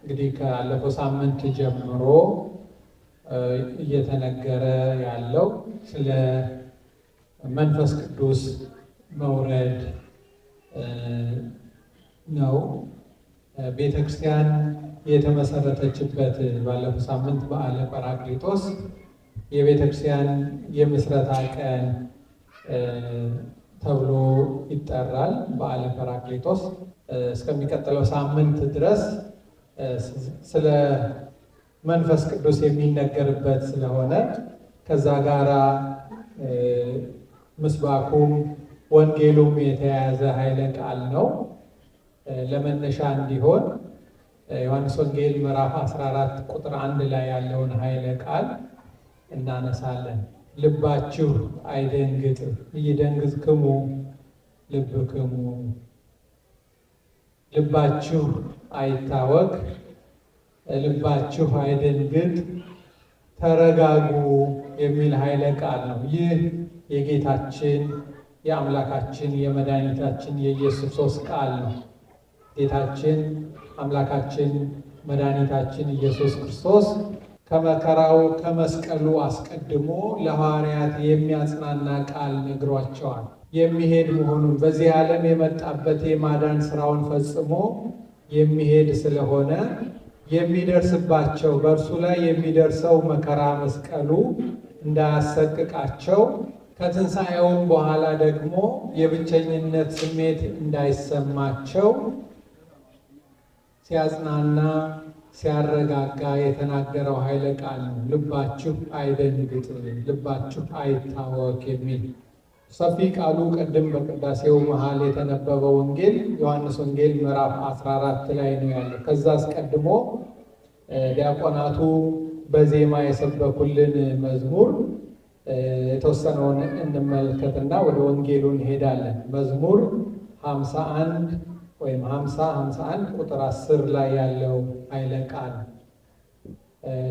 እንግዲህ ካለፈው ሳምንት ጀምሮ እየተነገረ ያለው ስለ መንፈስ ቅዱስ መውረድ ነው። ቤተክርስቲያን የተመሰረተችበት ባለፈው ሳምንት በዓለ ጰራቅሊጦስ የቤተክርስቲያን የምስረታ ቀን ተብሎ ይጠራል። በዓለ ጰራቅሊጦስ እስከሚቀጥለው ሳምንት ድረስ ስለ መንፈስ ቅዱስ የሚነገርበት ስለሆነ ከዛ ጋራ ምስባኩም ወንጌሉም የተያያዘ ኃይለ ቃል ነው። ለመነሻ እንዲሆን ዮሐንስ ወንጌል ምዕራፍ 14 ቁጥር 1 ላይ ያለውን ኃይለ ቃል እናነሳለን። ልባችሁ አይደንግጥ ይደንግዝክሙ ልብክሙ፣ ልባችሁ አይታወክ ልባችሁ አይደንግጥ ተረጋጉ የሚል ኃይለ ቃል ነው። ይህ የጌታችን የአምላካችን የመድኃኒታችን የኢየሱስ ክርስቶስ ቃል ነው። ጌታችን አምላካችን መድኃኒታችን ኢየሱስ ክርስቶስ ከመከራው ከመስቀሉ አስቀድሞ ለሐዋርያት የሚያጽናና ቃል ነግሯቸዋል። የሚሄድ መሆኑን በዚህ ዓለም የመጣበት የማዳን ስራውን ፈጽሞ የሚሄድ ስለሆነ የሚደርስባቸው በእርሱ ላይ የሚደርሰው መከራ መስቀሉ እንዳያሰቅቃቸው ከትንሣኤውም በኋላ ደግሞ የብቸኝነት ስሜት እንዳይሰማቸው ሲያጽናና ሲያረጋጋ የተናገረው ኃይለ ቃል ነው። ልባችሁ አይደንግጥ ልባችሁ አይታወክ የሚል ሰፊ ቃሉ ቅድም በቅዳሴው መሃል የተነበበው ወንጌል ዮሐንስ ወንጌል ምዕራፍ 14 ላይ ነው ያለው። ከዛ አስቀድሞ ዲያቆናቱ በዜማ የሰበኩልን መዝሙር የተወሰነውን እንመልከትና ወደ ወንጌሉ እንሄዳለን። መዝሙር 51 ወይም 51 ቁጥር 10 ላይ ያለው ኃይለ ቃል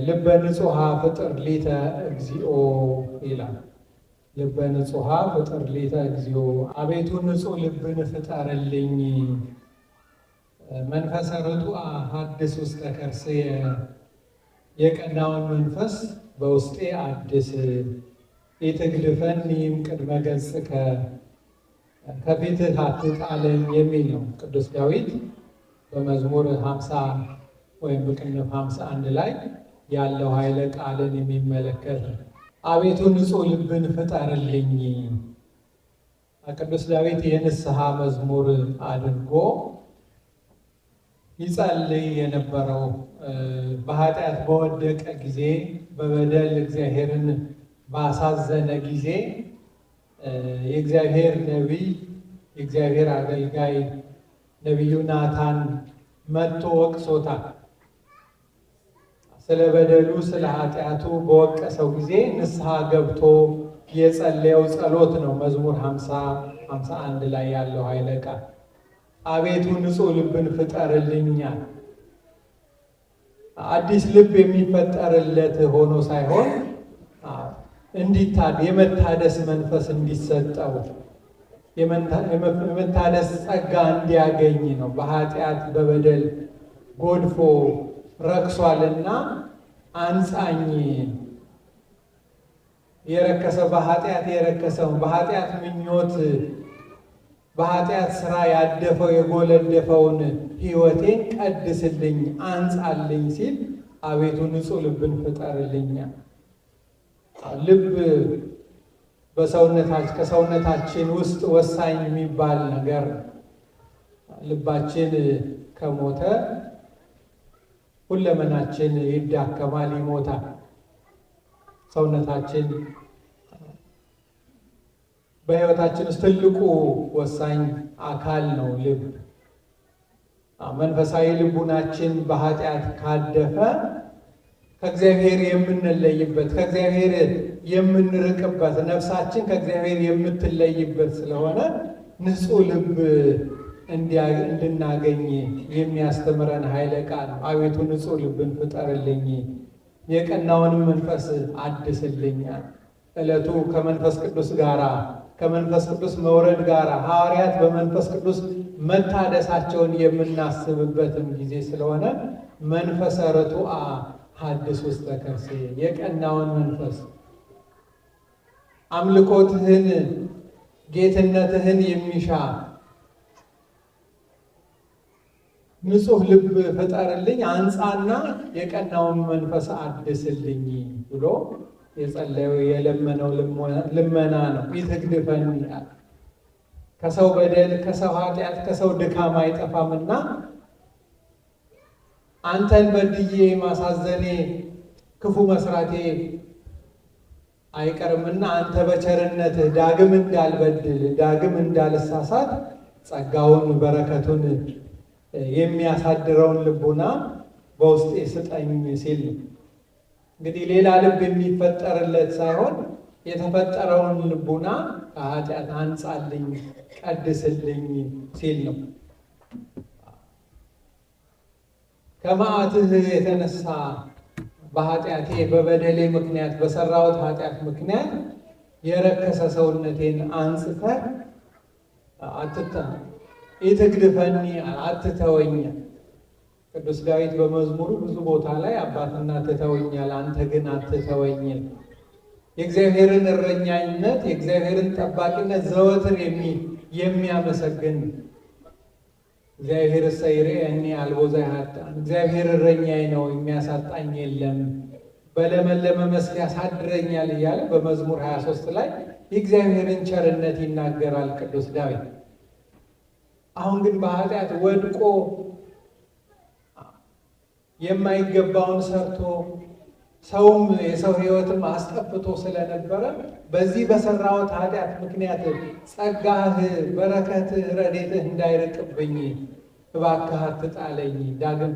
ልበ ንጹሐ ፍጥር ሊተ እግዚኦ ይላል። ልበ ንጹሐ ፍጥር ሊተ እግዚኦ፣ አቤቱ ንጹሕ ልብን ፍጠርልኝ። መንፈሰ ርቱዐ ሐድስ ውስተ ከርስየ፣ የቀናውን መንፈስ በውስጤ አድስ። ኢትግድፈኒም ቅድመ ገጽከ፣ ከፊትህ አትጣለኝ የሚል ነው። ቅዱስ ዳዊት በመዝሙር 50 ወይም በቅንፍ 51 ላይ ያለው ኃይለ ቃልን የሚመለከት አቤቱ ንጹሕ ልብን ፍጠርልኝ። ቅዱስ ዳዊት የንስሐ መዝሙር አድርጎ ይጸልይ የነበረው በኃጢአት በወደቀ ጊዜ በበደል እግዚአብሔርን ባሳዘነ ጊዜ የእግዚአብሔር ነቢይ የእግዚአብሔር አገልጋይ ነቢዩ ናታን መጥቶ ወቅሶታል። ስለ በደሉ ስለ ኃጢአቱ በወቀሰው ጊዜ ንስሐ ገብቶ የጸለየው ጸሎት ነው። መዝሙር 51 ላይ ያለው ኃይለ ቃል አቤቱ ንጹሕ ልብን ፍጠርልኛል። አዲስ ልብ የሚፈጠርለት ሆኖ ሳይሆን የመታደስ መንፈስ እንዲሰጠው የመታደስ ጸጋ እንዲያገኝ ነው። በኃጢአት በበደል ጎድፎ ረክሷልና አንጻኝ። የረከሰ በኃጢአት የረከሰውን በኃጢአት ምኞት በኃጢአት ስራ ያደፈው የጎለደፈውን ሕይወቴን ቀድስልኝ አንጻልኝ ሲል አቤቱ ንጹሕ ልብን ፍጠርልኛል። ልብ ከሰውነታችን ውስጥ ወሳኝ የሚባል ነገር። ልባችን ከሞተ ሁለመናችን ይዳከማል፣ ይሞታል። ሰውነታችን በሕይወታችን ውስጥ ትልቁ ወሳኝ አካል ነው ልብ። መንፈሳዊ ልቡናችን በኃጢአት ካደፈ ከእግዚአብሔር የምንለይበት ከእግዚአብሔር የምንርቅበት ነፍሳችን ከእግዚአብሔር የምትለይበት ስለሆነ ንጹሕ ልብ እንድናገኝ የሚያስተምረን ኃይለ ቃል አቤቱ ንጹሕ ልብን ፍጠርልኝ፣ የቀናውንም መንፈስ አድስልኛል። ዕለቱ ከመንፈስ ቅዱስ ጋራ ከመንፈስ ቅዱስ መውረድ ጋራ ሐዋርያት በመንፈስ ቅዱስ መታደሳቸውን የምናስብበትም ጊዜ ስለሆነ መንፈሰ ርቱዐ ሐድስ ውስተ ከርሴ የቀናውን መንፈስ አምልኮትህን ጌትነትህን የሚሻ ንጹሕ ልብ ፍጠርልኝ አንጻና የቀናውን መንፈስ አድስልኝ ብሎ የጸለየው የለመነው ልመና ነው። ይትግድፈኒ ከሰው በደል ከሰው ኃጢአት ከሰው ድካም አይጠፋምና አንተን በድዬ ማሳዘኔ ክፉ መስራቴ አይቀርምና አንተ በቸርነትህ ዳግም እንዳልበድል ዳግም እንዳልሳሳት ጸጋውን በረከቱን የሚያሳድረውን ልቡና በውስጤ ስጠኝ ሲል እንግዲህ ሌላ ልብ የሚፈጠርለት ሳይሆን የተፈጠረውን ልቡና ከኃጢአት አንጻልኝ ቀድስልኝ ሲል ነው። ከመዓትህ የተነሳ በኃጢአቴ በበደሌ ምክንያት በሰራሁት ኃጢአት ምክንያት የረከሰ ሰውነቴን አንጽተህ ኢትግድፈኒ አትተወኝ። ቅዱስ ዳዊት በመዝሙሩ ብዙ ቦታ ላይ አባትና ትተውኛል፣ አንተ ግን አትተወኝ። የእግዚአብሔርን እረኛነት የእግዚአብሔርን ጠባቂነት ዘወትር የሚያመሰግን እግዚአብሔር ሰይሬኒ አልቦ ዘያጣን እግዚአብሔር እረኛዬ ነው የሚያሳጣኝ የለም፣ በለመለመ መስክ ያሳድረኛል እያለ በመዝሙር 23 ላይ የእግዚአብሔርን ቸርነት ይናገራል ቅዱስ ዳዊት። አሁን ግን በኃጢአት ወድቆ የማይገባውን ሰርቶ ሰውም የሰው ሕይወትም አስጠፍቶ ስለነበረ በዚህ በሰራሁት ኃጢአት ምክንያት ጸጋህ በረከትህ ረድኤትህ እንዳይርቅብኝ እባክህ አትጣለኝ። ዳግም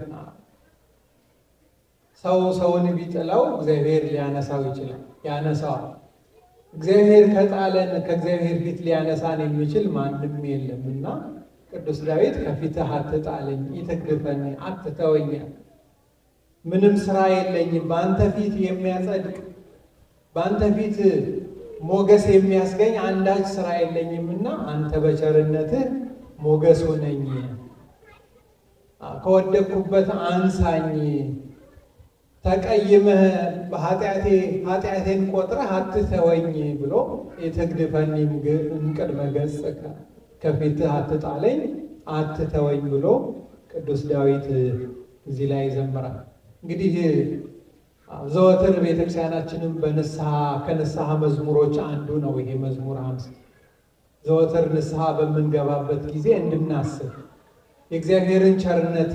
ሰው ሰውን ቢጥለው እግዚአብሔር ሊያነሳው ይችላል፣ ያነሳዋል። እግዚአብሔር ከጣለን ከእግዚአብሔር ፊት ሊያነሳን የሚችል ማንም የለምና ቅዱስ ዳዊት ከፊትህ አትጣለኝ፣ ኢትግድፈኒ አትተወኝ፣ ምንም ስራ የለኝም በአንተ ፊት የሚያጸድቅ በአንተ ፊት ሞገስ የሚያስገኝ አንዳች ስራ የለኝምና አንተ በቸርነትህ ሞገስ ሆነኝ፣ ከወደቅኩበት አንሳኝ፣ ተቀይመህ ኃጢአቴን ቆጥረህ አትተወኝ ብሎ ኢትግድፈኒ እምቅድመ ገጽከ ከፊትህ አትጣለኝ አትተወኝ ብሎ ቅዱስ ዳዊት እዚህ ላይ ይዘምራል። እንግዲህ ዘወትር ቤተክርስቲያናችንም ከንስሐ መዝሙሮች አንዱ ነው ይሄ መዝሙር 50። ዘወትር ንስሐ በምንገባበት ጊዜ እንድናስብ የእግዚአብሔርን ቸርነት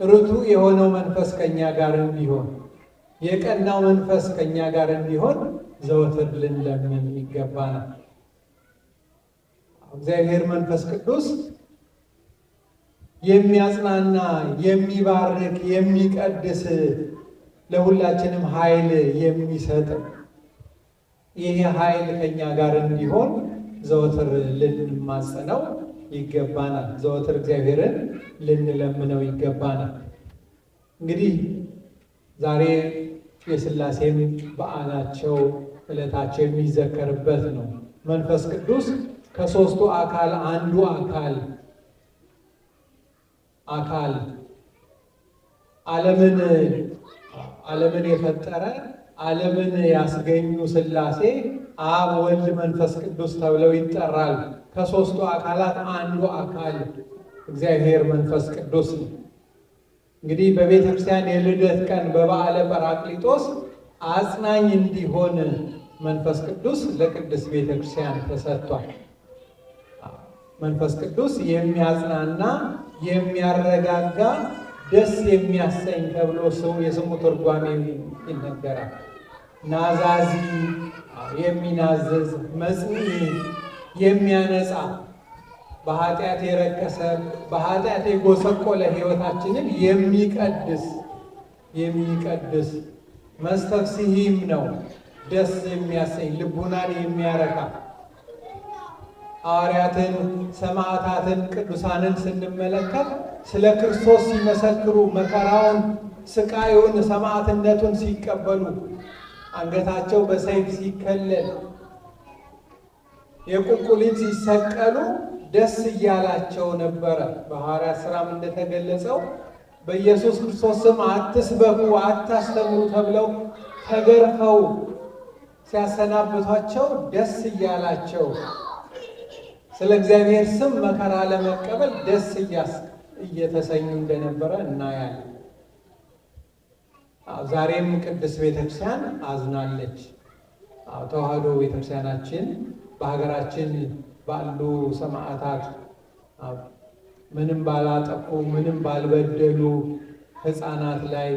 ርቱዕ የሆነው መንፈስ ከኛ ጋር እንዲሆን የቀናው መንፈስ ከኛ ጋር እንዲሆን ዘወትር ልንለምን ይገባናል። እግዚአብሔር መንፈስ ቅዱስ የሚያጽናና የሚባርክ የሚቀድስ ለሁላችንም ኃይል የሚሰጥ ይሄ ኃይል ከኛ ጋር እንዲሆን ዘወትር ልንማጸነው ይገባናል። ዘወትር እግዚአብሔርን ልንለምነው ይገባናል። እንግዲህ ዛሬ የሥላሴም በዓላቸው ዕለታቸው የሚዘከርበት ነው። መንፈስ ቅዱስ ከሦስቱ አካል አንዱ አካል ዓለምን የፈጠረ ዓለምን ያስገኙ ሥላሴ አብ ወልድ መንፈስ ቅዱስ ተብለው ይጠራል። ከሦስቱ አካላት አንዱ አካል እግዚአብሔር መንፈስ ቅዱስ ነው። እንግዲህ በቤተ ክርስቲያን የልደት ቀን በበዓለ ጰራቅሊጦስ አጽናኝ እንዲሆን መንፈስ ቅዱስ ለቅድስት ቤተ ክርስቲያን ተሰጥቷል። መንፈስ ቅዱስ የሚያጽናና የሚያረጋጋ ደስ የሚያሰኝ ተብሎ የስሙ ትርጓሜ ይነገራል። ናዛዚ የሚናዝዝ፣ መጽንዒ የሚያነጻ፣ በኃጢአት የረከሰ በኃጢአት የጎሰቆለ ሕይወታችንን የሚቀድስ መስተፍስሂም ነው። ደስ የሚያሰኝ ልቡናን የሚያረካ ሐዋርያትን፣ ሰማዕታትን፣ ቅዱሳንን ስንመለከት ስለ ክርስቶስ ሲመሰክሩ መከራውን፣ ስቃዩን፣ ሰማዕትነቱን ሲቀበሉ አንገታቸው በሰይፍ ሲከለል የቁልቁሊት ሲሰቀሉ ደስ እያላቸው ነበረ። በሐዋርያት ሥራም እንደተገለጸው በኢየሱስ ክርስቶስ ስም አትስበኩ፣ አታስተምሩ ተብለው ተገርፈው ሲያሰናብቷቸው ደስ እያላቸው ስለ እግዚአብሔር ስም መከራ ለመቀበል ደስ እየተሰኙ እንደነበረ እናያለን። ዛሬም ቅድስት ቤተክርስቲያን አዝናለች። ተዋሕዶ ቤተክርስቲያናችን በሀገራችን ባሉ ሰማዕታት ምንም ባላጠፉ ምንም ባልበደሉ ሕፃናት ላይ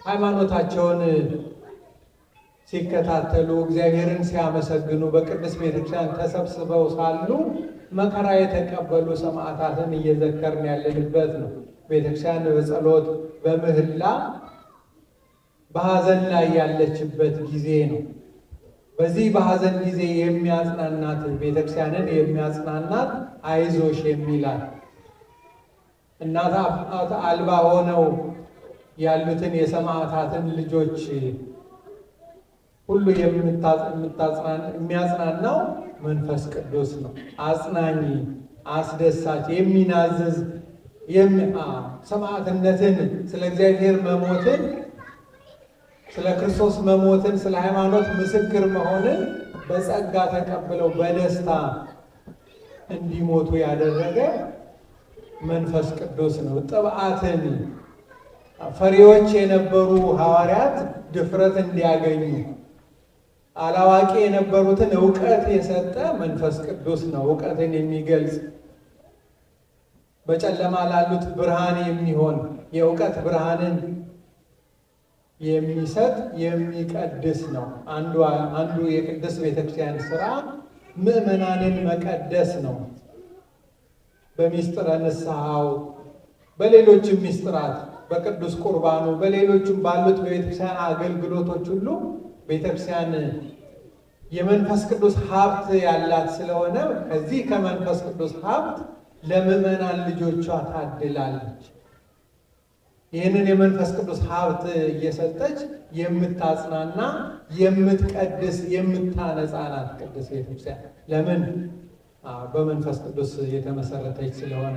ሃይማኖታቸውን ሲከታተሉ እግዚአብሔርን ሲያመሰግኑ በቅድስት ቤተክርስቲያን ተሰብስበው ሳሉ መከራ የተቀበሉ ሰማዕታትን እየዘከርን ያለንበት ነው። ቤተክርስቲያን በጸሎት በምህላ በሐዘን ላይ ያለችበት ጊዜ ነው። በዚህ በሐዘን ጊዜ የሚያጽናናት ቤተክርስቲያንን የሚያጽናናት አይዞሽ የሚላት እናት አባት አልባ ሆነው ያሉትን የሰማዕታትን ልጆች ሁሉ የሚያጽናናው መንፈስ ቅዱስ ነው። አጽናኝ፣ አስደሳች፣ የሚናዝዝ ሰማዕትነትን፣ ስለ እግዚአብሔር መሞትን፣ ስለ ክርስቶስ መሞትን፣ ስለ ሃይማኖት ምስክር መሆንን በጸጋ ተቀብለው በደስታ እንዲሞቱ ያደረገ መንፈስ ቅዱስ ነው። ጥብዓትን ፈሪዎች የነበሩ ሐዋርያት ድፍረት እንዲያገኙ አላዋቂ የነበሩትን ዕውቀት የሰጠ መንፈስ ቅዱስ ነው። ዕውቀትን የሚገልጽ በጨለማ ላሉት ብርሃን የሚሆን የዕውቀት ብርሃንን የሚሰጥ የሚቀድስ ነው። አንዱ የቅድስት ቤተክርስቲያን ሥራ ምእመናንን መቀደስ ነው። በሚስጥረ ንስሐው፣ በሌሎችም ሚስጥራት፣ በቅዱስ ቁርባኑ፣ በሌሎችም ባሉት በቤተክርስቲያን አገልግሎቶች ሁሉ ቤተክርስቲያን የመንፈስ ቅዱስ ሀብት ያላት ስለሆነ ከዚህ ከመንፈስ ቅዱስ ሀብት ለምእመናን ልጆቿ ታድላለች። ይህንን የመንፈስ ቅዱስ ሀብት እየሰጠች የምታጽናና፣ የምትቀድስ፣ የምታነጻ ናት ቅድስት ቤተክርስቲያን። ለምን? በመንፈስ ቅዱስ የተመሰረተች ስለሆነ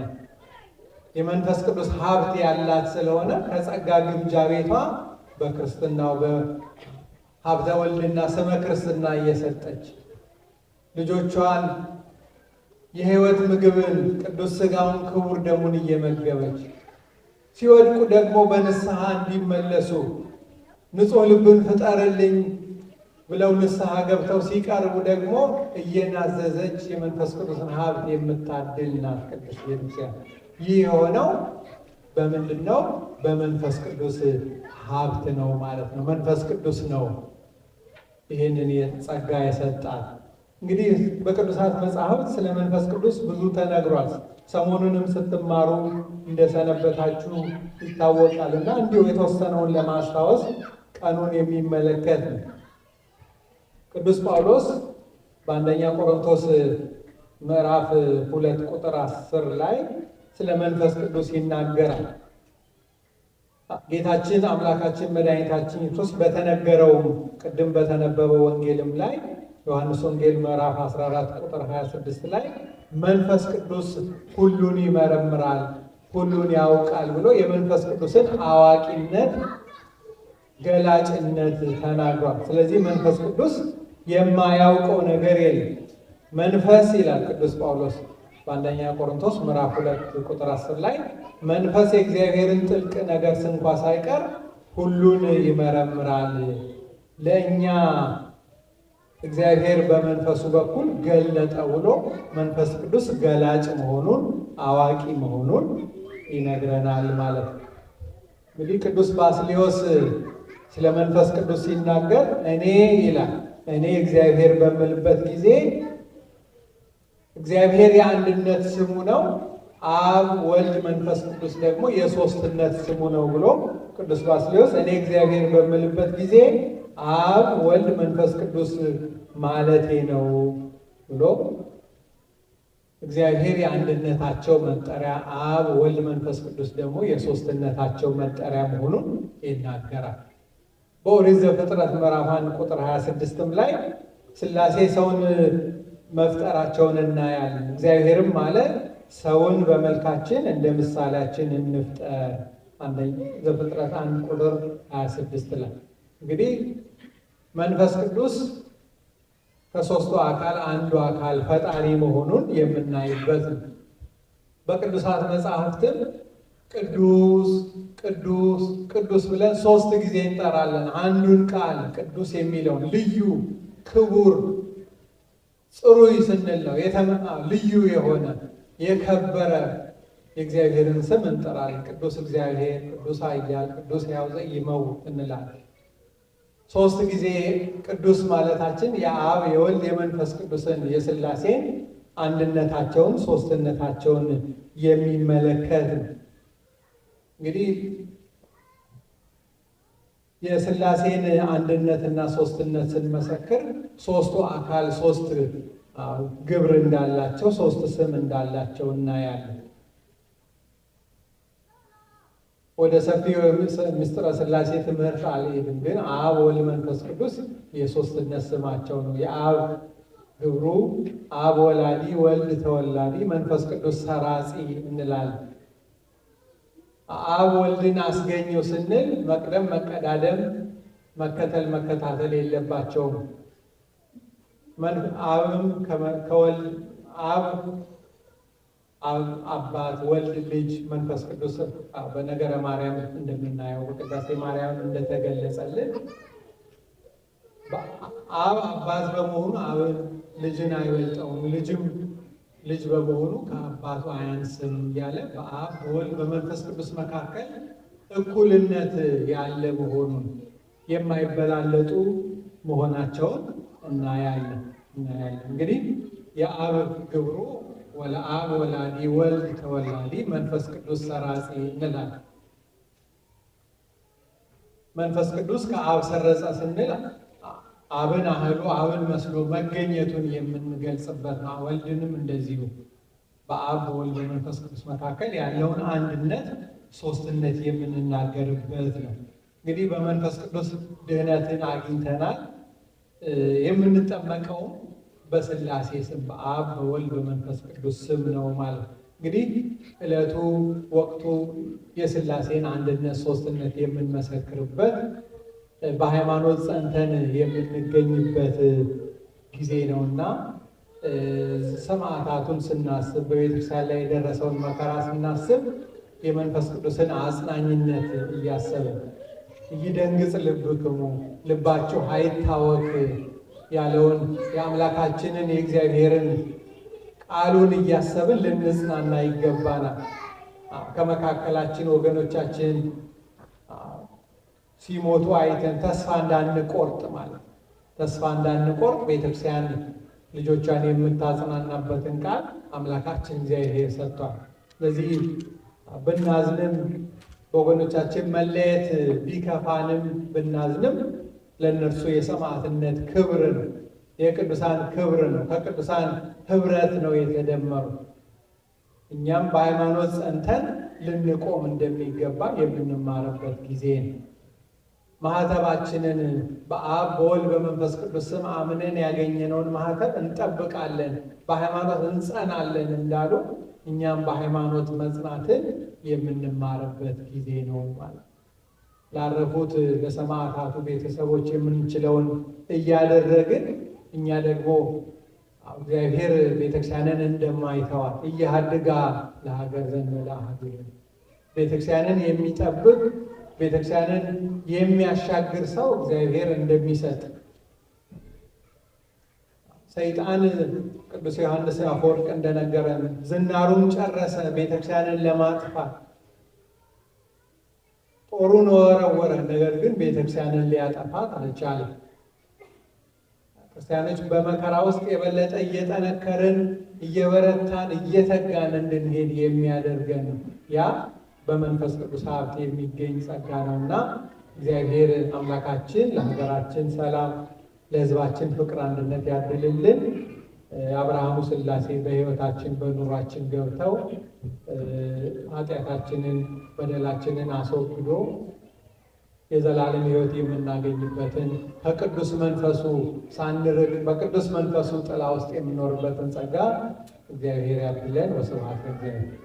የመንፈስ ቅዱስ ሀብት ያላት ስለሆነ ከጸጋ ግምጃ ቤቷ በክርስትናው በሀብተ ወልድና ስመ ክርስትና እየሰጠች ልጆቿን የሕይወት ምግብን ቅዱስ ሥጋውን ክቡር ደሙን እየመገበች ሲወድቁ ደግሞ በንስሐ እንዲመለሱ ንጹሕ ልብን ፍጠርልኝ ብለው ንስሐ ገብተው ሲቀርቡ ደግሞ እየናዘዘች የመንፈስ ቅዱስን ሀብት የምታድል ናት ቅድስት ቤተክርስቲያን። ይህ የሆነው በምንድን ነው? በመንፈስ ቅዱስ ሀብት ነው ማለት ነው። መንፈስ ቅዱስ ነው ይህንን ጸጋ የሰጣት። እንግዲህ በቅዱሳት መጻሕፍት ስለ መንፈስ ቅዱስ ብዙ ተነግሯል። ሰሞኑንም ስትማሩ እንደሰነበታችሁ ይታወቃል እና እንዲሁ የተወሰነውን ለማስታወስ ቀኑን የሚመለከት ነው። ቅዱስ ጳውሎስ በአንደኛ ቆሮንቶስ ምዕራፍ 2 ቁጥር 10 ላይ ስለ መንፈስ ቅዱስ ይናገራል። ጌታችን አምላካችን መድኃኒታችን ኢየሱስ በተነገረው ቅድም በተነበበው ወንጌልም ላይ ዮሐንስ ወንጌል ምዕራፍ 14 ቁጥር 26 ላይ መንፈስ ቅዱስ ሁሉን ይመረምራል፣ ሁሉን ያውቃል ብሎ የመንፈስ ቅዱስን አዋቂነት ገላጭነት ተናግሯል። ስለዚህ መንፈስ ቅዱስ የማያውቀው ነገር የለም። መንፈስ ይላል ቅዱስ ጳውሎስ በአንደኛ ቆሮንቶስ ምዕራፍ 2 ቁጥር 10 ላይ መንፈስ የእግዚአብሔርን ጥልቅ ነገር ስንኳ ሳይቀር ሁሉን ይመረምራል፣ ለእኛ እግዚአብሔር በመንፈሱ በኩል ገለጠ ብሎ መንፈስ ቅዱስ ገላጭ መሆኑን አዋቂ መሆኑን ይነግረናል ማለት ነው። እንግዲህ ቅዱስ ባስልዮስ ስለ መንፈስ ቅዱስ ሲናገር እኔ ይላል እኔ እግዚአብሔር በምልበት ጊዜ እግዚአብሔር የአንድነት ስሙ ነው፣ አብ ወልድ መንፈስ ቅዱስ ደግሞ የሶስትነት ስሙ ነው ብሎ ቅዱስ ባስልዮስ እኔ እግዚአብሔር በምልበት ጊዜ አብ ወልድ መንፈስ ቅዱስ ማለቴ ነው ብሎ እግዚአብሔር የአንድነታቸው መጠሪያ፣ አብ ወልድ መንፈስ ቅዱስ ደግሞ የሶስትነታቸው መጠሪያ መሆኑን ይናገራል። በኦሪት ዘፍጥረት ምዕራፍ 1 ቁጥር 26 ላይ ሥላሴ ሰውን መፍጠራቸውን እናያለን። እግዚአብሔርም አለ ሰውን በመልካችን እንደ ምሳሌያችን እንፍጠር። ዘፍጥረት 1 ቁጥር 26 ላይ እንግዲህ መንፈስ ቅዱስ ከሦስቱ አካል አንዱ አካል ፈጣሪ መሆኑን የምናይበት ነው። በቅዱሳት መጻሕፍትም ቅዱስ ቅዱስ ቅዱስ ብለን 3 ጊዜ እንጠራለን። አንዱን ቃል ቅዱስ የሚለውን ልዩ፣ ክቡር፣ ጽሩይ ስንል ነው ልዩ የሆነ የከበረ የእግዚአብሔርን ስም እንጠራለን። ቅዱስ እግዚአብሔር፣ ቅዱስ ኃያል፣ ቅዱስ ሕያው ዘኢይመውት እንላለን። 3 ጊዜ ቅዱስ ማለታችን የአብ የወልድ የመንፈስ ቅዱስን የሥላሴን አንድነታቸውን ሦስትነታቸውን የሚመለከት ነው። እንግዲህ የሥላሴን አንድነትና ሦስትነት ስንመሰክር ሦስቱ አካል 3 ግብር እንዳላቸው 3 ስም እንዳላቸው እናያለን። ወደ ሰፊው ምስጢረ ሥላሴ ትምህርት አልሄድም፣ ግን አብ ወልድ መንፈስ ቅዱስ የሦስትነት ስማቸው ነው። የአብ ግብሩ አብ ወላዲ፣ ወልድ ተወላዲ፣ መንፈስ ቅዱስ ሰራጺ እንላለን። አብ ወልድን አስገኘው ስንል መቅደም መቀዳደም መከተል መከታተል የለባቸውም። አብም ከወልድ አብ አባት፣ ወልድ ልጅ፣ መንፈስ ቅዱስ በነገረ ማርያም እንደምናየው በቅዳሴ ማርያም እንደተገለጸልን አብ አባት በመሆኑ አብን ልጅን አይበልጠውም፣ ልጅም ልጅ በመሆኑ ከአባቱ አያንስም እያለ በአብ በወልድ በመንፈስ ቅዱስ መካከል እኩልነት ያለ መሆኑን የማይበላለጡ መሆናቸውን እናያለን። እንግዲህ የአብ ግብሩ ወለአብ ወላዲ፣ ወልድ ተወላዲ፣ መንፈስ ቅዱስ ሰራጺ እንላለን። መንፈስ ቅዱስ ከአብ ሰረጸ ስንል አብን አህሉ አብን መስሎ መገኘቱን የምንገልጽበት ነው። ወልድንም እንደዚሁ በአብ በወልድ በመንፈስ ቅዱስ መካከል ያለውን አንድነት ሦስትነት የምንናገርበት ነው። እንግዲህ በመንፈስ ቅዱስ ድህነትን አግኝተናል። የምንጠመቀውም በሥላሴ ስም በአብ በወልድ በመንፈስ ቅዱስ ስም ነው ማለት ነው። እንግዲህ ዕለቱ ወቅቱ የሥላሴን አንድነት ሦስትነት የምንመሰክርበት በሃይማኖት ጸንተን የምንገኝበት ጊዜ ነውና ሰማዕታቱን ስናስብ በቤተክርስቲያን ላይ የደረሰውን መከራ ስናስብ የመንፈስ ቅዱስን አጽናኝነት እያሰብን ይደንግጽ ልብክሙ ልባችሁ አይታወክ ያለውን የአምላካችንን የእግዚአብሔርን ቃሉን እያሰብን ልንጽናና ይገባናል። ከመካከላችን ወገኖቻችን ሲሞቱ አይተን ተስፋ እንዳንቆርጥ ማለት ተስፋ እንዳንቆርጥ ቤተክርስቲያን ልጆቿን የምታጽናናበትን ቃል አምላካችን እግዚአብሔር ሰጥቷል። ስለዚህ ብናዝንም በወገኖቻችን መለየት ቢከፋንም ብናዝንም ለእነርሱ የሰማዕትነት ክብር ነው፣ የቅዱሳን ክብር ነው። ከቅዱሳን ህብረት ነው የተደመሩ። እኛም በሃይማኖት ጸንተን ልንቆም እንደሚገባ የምንማርበት ጊዜ ነው። ማህተባችንን በአብ በወልድ በመንፈስ ቅዱስ ስም አምነን ያገኘነውን ማህተብ እንጠብቃለን፣ በሃይማኖት እንጸናለን እንዳሉ እኛም በሃይማኖት መጽናትን የምንማርበት ጊዜ ነው ማለት። ላረፉት ለሰማዕታቱ ቤተሰቦች የምንችለውን እያደረግን እኛ ደግሞ እግዚአብሔር ቤተክርስቲያንን እንደማይተዋት እያሃድጋ ለሀገር ዘንበላ ሀገር ቤተክርስቲያንን የሚጠብቅ ቤተክርስቲያንን የሚያሻግር ሰው እግዚአብሔር እንደሚሰጥ ሰይጣን ቅዱስ ዮሐንስ አፈወርቅ እንደነገረን ዝናሩን ጨረሰ ቤተክርስቲያንን ለማጥፋት ጦሩን ወረወረ። ነገር ግን ቤተክርስቲያንን ሊያጠፋት አልቻለም። ክርስቲያኖች በመከራ ውስጥ የበለጠ እየጠነከርን እየበረታን እየተጋን እንድንሄድ የሚያደርገን ያ በመንፈስ ቅዱስ ሀብት የሚገኝ ጸጋ ነውና እግዚአብሔር አምላካችን ለሀገራችን ሰላም ለሕዝባችን ፍቅር አንድነት ያድልልን። አብርሃሙ ሥላሴ በሕይወታችን በኑሯችን ገብተው ኃጢአታችንን በደላችንን አስወግዶ የዘላለም ሕይወት የምናገኝበትን ከቅዱስ መንፈሱ ሳንርቅ በቅዱስ መንፈሱ ጥላ ውስጥ የምኖርበትን ጸጋ እግዚአብሔር ያድለን። ወስብሐት ለእግዚአብሔር።